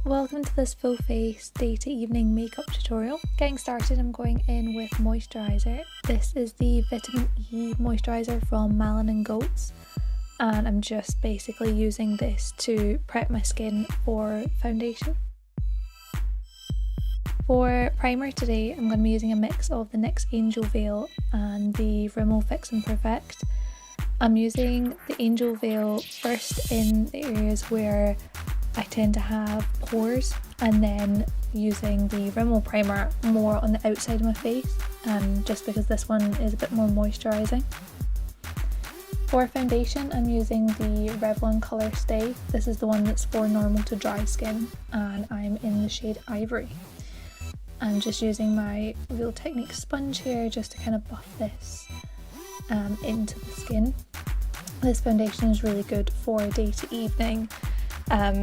Welcome to this full face day to evening makeup tutorial. Getting started, I'm going in with moisturiser. This is the Vitamin E moisturiser from Malin and Goetz, and I'm just basically using this to prep my skin for foundation. For primer today, I'm going to be using a mix of the NYX Angel Veil and the Rimmel Fix and Perfect. I'm using the Angel Veil first in the areas where I tend to have pores, and then using the Rimmel primer more on the outside of my face, just because this one is a bit more moisturising. For foundation, I'm using the Revlon Colourstay. This is the one that's for normal to dry skin, and I'm in the shade Ivory. I'm just using my Real Technic sponge here just to kind of buff this into the skin. This foundation is really good for day to evening,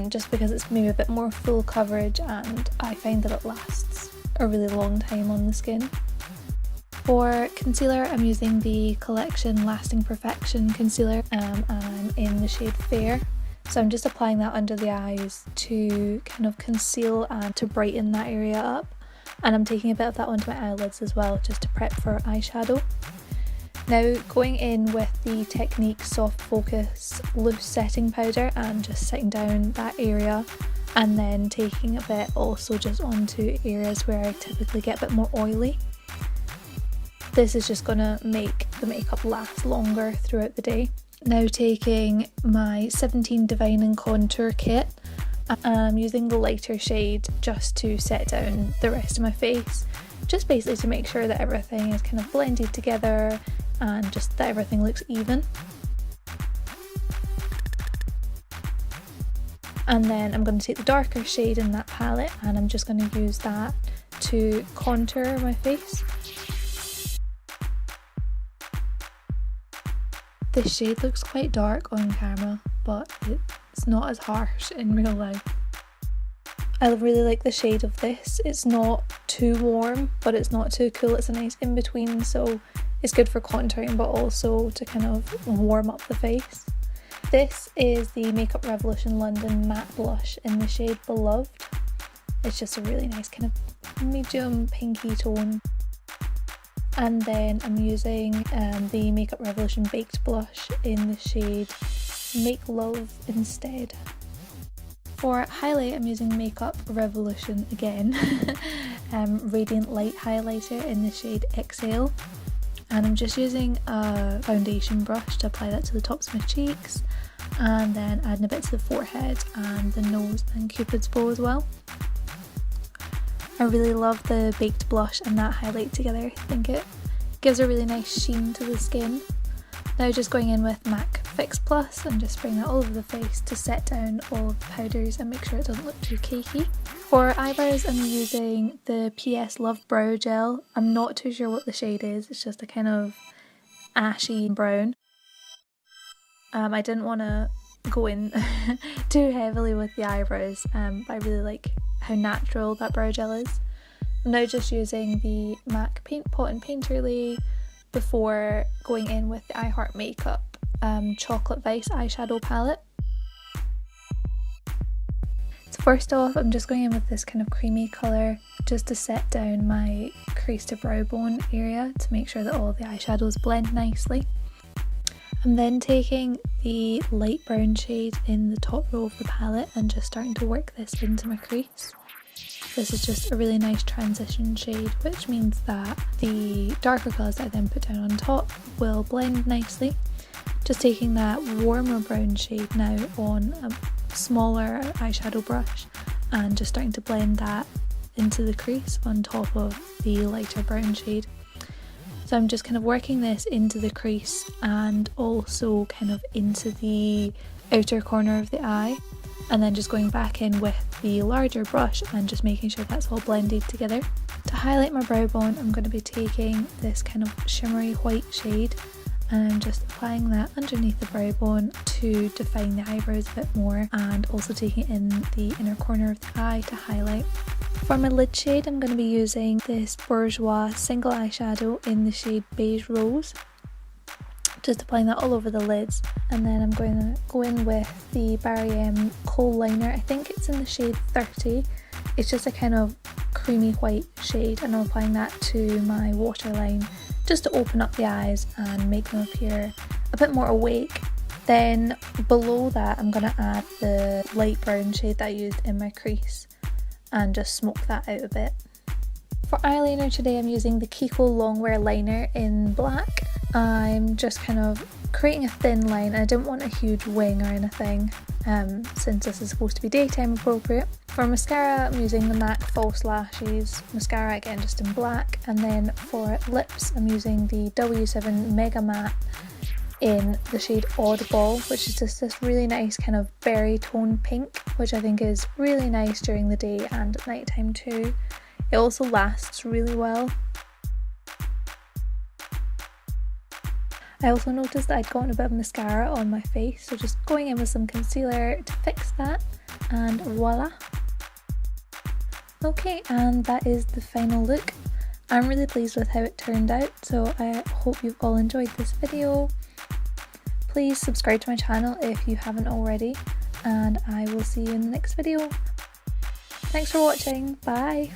just because it's maybe a bit more full coverage, and I find that it lasts a really long time on the skin. For concealer, I'm using the Collection Lasting Perfection concealer, and I'm in the shade Fair. So I'm just applying that under the eyes to kind of conceal and to brighten that area up. And I'm taking a bit of that onto my eyelids as well, just to prep for eyeshadow. Now going in with the Technic Soft Focus Loose Setting Powder and just setting down that area, and then taking a bit also just onto areas where I typically get a bit more oily. This is just going to make the makeup last longer throughout the day. Now taking my 17 Divine and Contour Kit, I'm using the lighter shade just to set down the rest of my face, just basically to make sure that everything is kind of blended together and just that everything looks even. And then I'm going to take the darker shade in that palette, and I'm just going to use that to contour my face. This shade looks quite dark on camera, but it's not as harsh in real life. I really like the shade of this. It's not too warm, but it's not too cool. It's a nice in between, so it's good for contouring, but also to kind of warm up the face. This is the Makeup Revolution London Matte Blush in the shade Beloved. It's just a really nice kind of medium pinky tone. And then I'm using the Makeup Revolution Baked Blush in the shade Make Love Instead. For highlight, I'm using Makeup Revolution again, Radiant Light Highlighter in the shade Exhale. And I'm just using a foundation brush to apply that to the tops of my cheeks, and then adding a bit to the forehead and the nose and Cupid's bow as well. I really love the baked blush and that highlight together. I think it gives a really nice sheen to the skin. Now just going in with MAC Fix Plus and just spraying that all over the face to set down all of the powders and make sure it doesn't look too cakey. For eyebrows, I'm using the PS Love Brow Gel. I'm not too sure what the shade is, it's just a kind of ashy brown. I didn't want to go in too heavily with the eyebrows, but I really like how natural that brow gel is. I'm now just using the MAC Paint Pot and Painterly before going in with the I Heart Makeup Chocolate Vice eyeshadow palette. So first off, I'm just going in with this kind of creamy colour just to set down my crease to brow bone area to make sure that all the eyeshadows blend nicely. I'm then taking the light brown shade in the top row of the palette and just starting to work this into my crease. This is just a really nice transition shade, which means that the darker colours that I then put down on top will blend nicely. Just taking that warmer brown shade now on a smaller eyeshadow brush and just starting to blend that into the crease on top of the lighter brown shade. So I'm just kind of working this into the crease and also kind of into the outer corner of the eye, and then just going back in with the larger brush and just making sure that's all blended together. To highlight my brow bone, I'm going to be taking this kind of shimmery white shade, and I'm just applying that underneath the brow bone to define the eyebrows a bit more, and also taking it in the inner corner of the eye to highlight. For my lid shade, I'm going to be using this Bourjois single eyeshadow in the shade Beige Rose. just applying that all over the lids. And then I'm going to go in with the Barry M Kohl liner. I think it's in the shade 30. It's just a kind of creamy white shade, and I'm applying that to my waterline just to open up the eyes and make them appear a bit more awake. Then below that I'm going to add the light brown shade that I used in my crease and just smoke that out a bit. For eyeliner today I'm using the Kiko Longwear liner in black. I'm just kind of creating a thin line. I didn't want a huge wing or anything since this is supposed to be daytime appropriate. For mascara I'm using the MAC False Lashes mascara, again just in black, and then for lips I'm using the W7 Mega Matte in the shade Oddball, which is just this really nice kind of berry tone pink, which I think is really nice during the day and at night time too. It also lasts really well. I also noticed that I'd gotten a bit of mascara on my face, so just going in with some concealer to fix that, and voila. Okay, and that is the final look. I'm really pleased with how it turned out, so I hope you've all enjoyed this video. Please subscribe to my channel if you haven't already, and I will see you in the next video. Thanks for watching, bye!